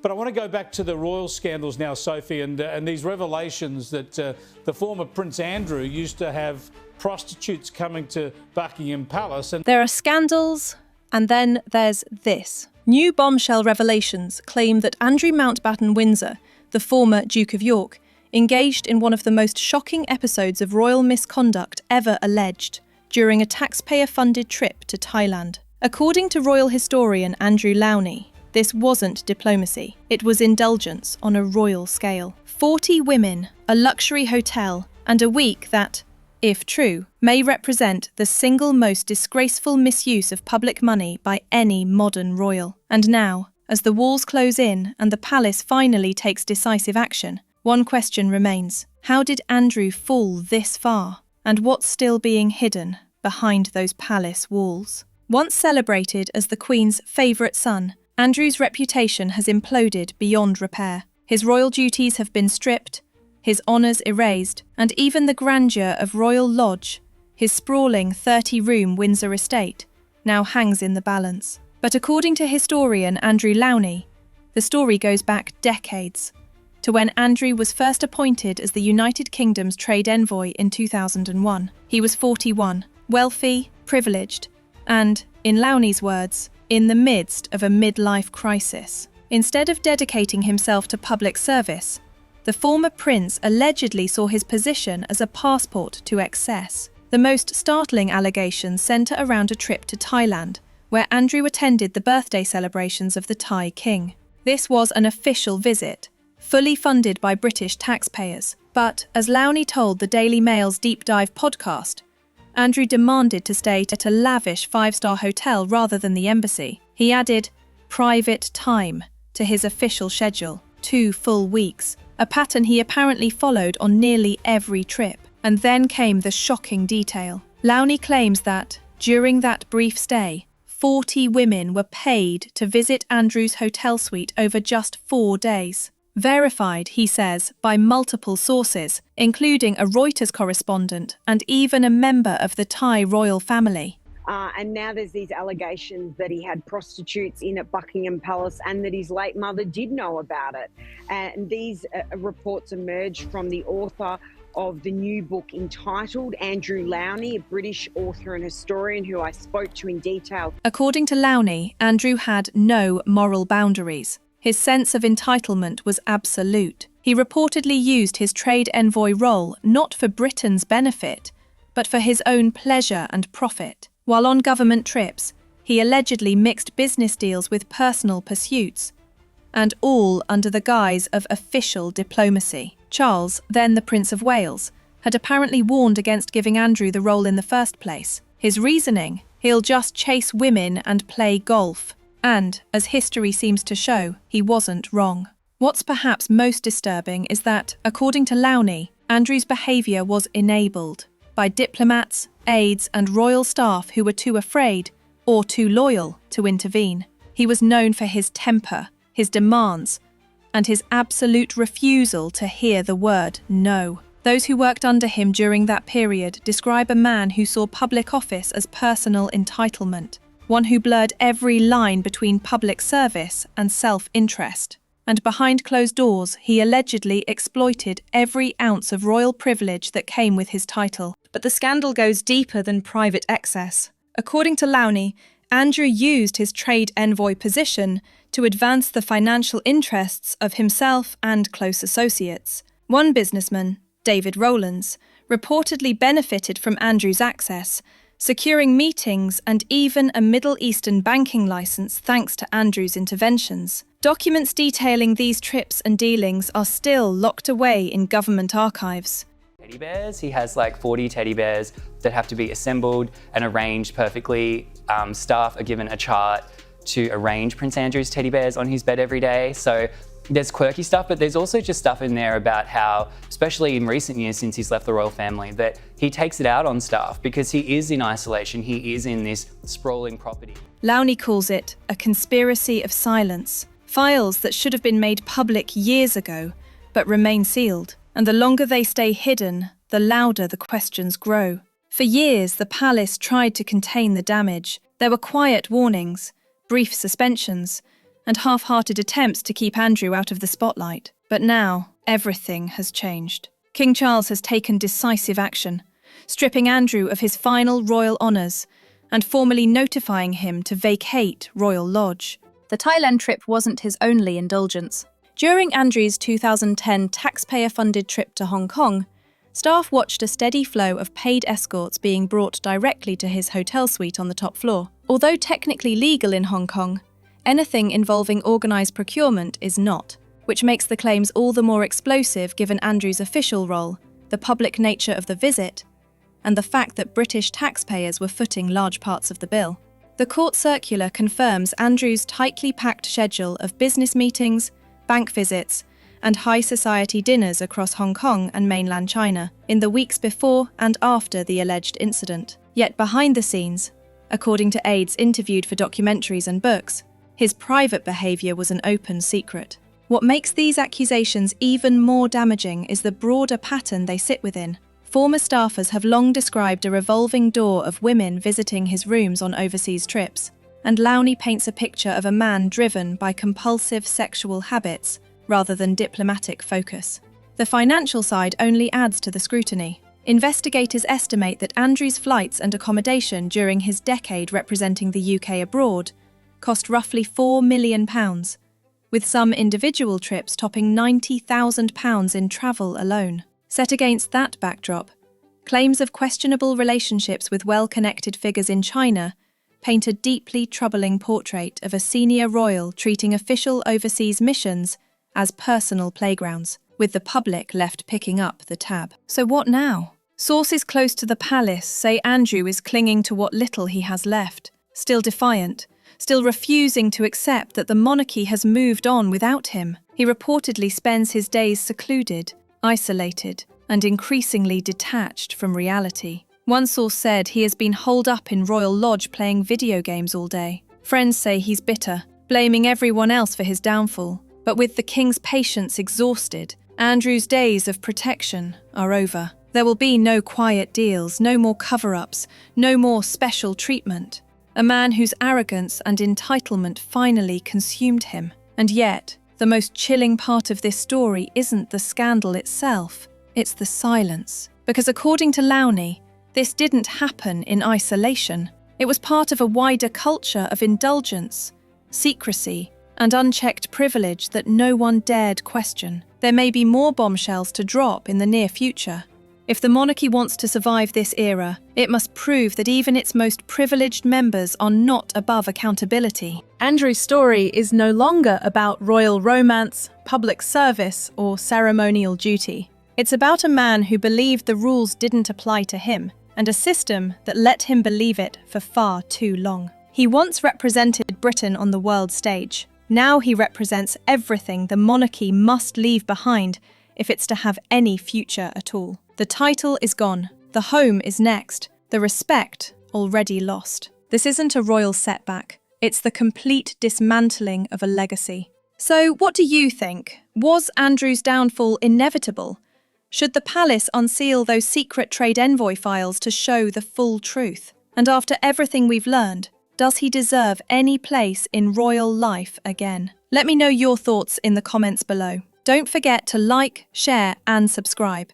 But I want to go back to the royal scandals now, Sophie, and these revelations that the former Prince Andrew used to have prostitutes coming to Buckingham Palace. And there are scandals, and then there's this. New bombshell revelations claim that Andrew Mountbatten Windsor, the former Duke of York, engaged in one of the most shocking episodes of royal misconduct ever alleged during a taxpayer-funded trip to Thailand. According to royal historian Andrew Mountbatten, this wasn't diplomacy. It was indulgence on a royal scale. 40 women, a luxury hotel, and a week that, if true, may represent the single most disgraceful misuse of public money by any modern royal. And now, as the walls close in and the palace finally takes decisive action, one question remains. How did Andrew fall this far? And what's still being hidden behind those palace walls? Once celebrated as the Queen's favourite son, Andrew's reputation has imploded beyond repair. His royal duties have been stripped, his honours erased, and even the grandeur of Royal Lodge, his sprawling 30-room Windsor estate, now hangs in the balance. But according to historian Andrew Mountbatten, the story goes back decades, to when Andrew was first appointed as the United Kingdom's trade envoy in 2001. He was 41, wealthy, privileged, and, in Lowney's words, in the midst of a midlife crisis. Instead of dedicating himself to public service, the former prince allegedly saw his position as a passport to excess. The most startling allegations centre around a trip to Thailand, where Andrew attended the birthday celebrations of the Thai king. This was an official visit, fully funded by British taxpayers. But, as Lowney told the Daily Mail's Deep Dive podcast, Andrew demanded to stay at a lavish 5-star hotel rather than the embassy. He added private time to his official schedule, 2 full weeks, a pattern he apparently followed on nearly every trip. And then came the shocking detail. Lowney claims that, during that brief stay, 40 women were paid to visit Andrew's hotel suite over just 4 days. Verified, he says, by multiple sources, including a Reuters correspondent and even a member of the Thai royal family. And now there's these allegations that he had prostitutes in at Buckingham Palace and that his late mother did know about it. And these reports emerged from the author of the new book entitled Andrew Mountbatten, a British author and historian who I spoke to in detail. According to Mountbatten, Andrew had no moral boundaries. His sense of entitlement was absolute. He reportedly used his trade envoy role not for Britain's benefit, but for his own pleasure and profit. While on government trips, he allegedly mixed business deals with personal pursuits, and all under the guise of official diplomacy. Charles, then the Prince of Wales, had apparently warned against giving Andrew the role in the first place. His reasoning? He'll just chase women and play golf. And, as history seems to show, he wasn't wrong. What's perhaps most disturbing is that, according to Mountbatten, Andrew's behaviour was enabled by diplomats, aides and royal staff who were too afraid or too loyal to intervene. He was known for his temper, his demands, and his absolute refusal to hear the word no. Those who worked under him during that period describe a man who saw public office as personal entitlement, one who blurred every line between public service and self-interest. And behind closed doors, he allegedly exploited every ounce of royal privilege that came with his title. But the scandal goes deeper than private excess. According to Mountbatten, Andrew used his trade envoy position to advance the financial interests of himself and close associates. One businessman, David Rowlands, reportedly benefited from Andrew's access, securing meetings and even a Middle Eastern banking license thanks to Andrew's interventions. Documents detailing these trips and dealings are still locked away in government archives. Teddy bears. He has like 40 teddy bears that have to be assembled and arranged perfectly. Staff are given a chart to arrange Prince Andrew's teddy bears on his bed every day. So there's quirky stuff, but there's also just stuff in there about how, especially in recent years since he's left the royal family, that he takes it out on staff because he is in isolation, he is in this sprawling property. Mountbatten calls it a conspiracy of silence, files that should have been made public years ago, but remain sealed. And the longer they stay hidden, the louder the questions grow. For years, the palace tried to contain the damage. There were quiet warnings, brief suspensions, and half-hearted attempts to keep Andrew out of the spotlight. But now, everything has changed. King Charles has taken decisive action, stripping Andrew of his final royal honours and formally notifying him to vacate Royal Lodge. The Thailand trip wasn't his only indulgence. During Andrew's 2010 taxpayer-funded trip to Hong Kong, staff watched a steady flow of paid escorts being brought directly to his hotel suite on the top floor. Although technically legal in Hong Kong, anything involving organised procurement is not, which makes the claims all the more explosive given Andrew's official role, the public nature of the visit, and the fact that British taxpayers were footing large parts of the bill. The court circular confirms Andrew's tightly packed schedule of business meetings, bank visits, and high society dinners across Hong Kong and mainland China in the weeks before and after the alleged incident. Yet behind the scenes, according to aides interviewed for documentaries and books, his private behaviour was an open secret. What makes these accusations even more damaging is the broader pattern they sit within. Former staffers have long described a revolving door of women visiting his rooms on overseas trips, and Lowney paints a picture of a man driven by compulsive sexual habits rather than diplomatic focus. The financial side only adds to the scrutiny. Investigators estimate that Andrew's flights and accommodation during his decade representing the UK abroad cost roughly £4 million, with some individual trips topping £90,000 in travel alone. Set against that backdrop, claims of questionable relationships with well-connected figures in China paint a deeply troubling portrait of a senior royal treating official overseas missions as personal playgrounds, with the public left picking up the tab. So what now? Sources close to the palace say Andrew is clinging to what little he has left, still defiant, still refusing to accept that the monarchy has moved on without him. He reportedly spends his days secluded, isolated, and increasingly detached from reality. One source said he has been holed up in Royal Lodge playing video games all day. Friends say he's bitter, blaming everyone else for his downfall. But with the king's patience exhausted, Andrew's days of protection are over. There will be no quiet deals, no more cover-ups, no more special treatment. A man whose arrogance and entitlement finally consumed him. And yet, the most chilling part of this story isn't the scandal itself, it's the silence. Because according to Lowney, this didn't happen in isolation. It was part of a wider culture of indulgence, secrecy, and unchecked privilege that no one dared question. There may be more bombshells to drop in the near future. If the monarchy wants to survive this era, it must prove that even its most privileged members are not above accountability. Andrew's story is no longer about royal romance, public service, or ceremonial duty. It's about a man who believed the rules didn't apply to him, and a system that let him believe it for far too long. He once represented Britain on the world stage. Now he represents everything the monarchy must leave behind if it's to have any future at all. The title is gone. The home is next. The respect already lost. This isn't a royal setback. It's the complete dismantling of a legacy. So what do you think? Was Andrew's downfall inevitable? Should the palace unseal those secret trade envoy files to show the full truth? And after everything we've learned, does he deserve any place in royal life again? Let me know your thoughts in the comments below. Don't forget to like, share and subscribe.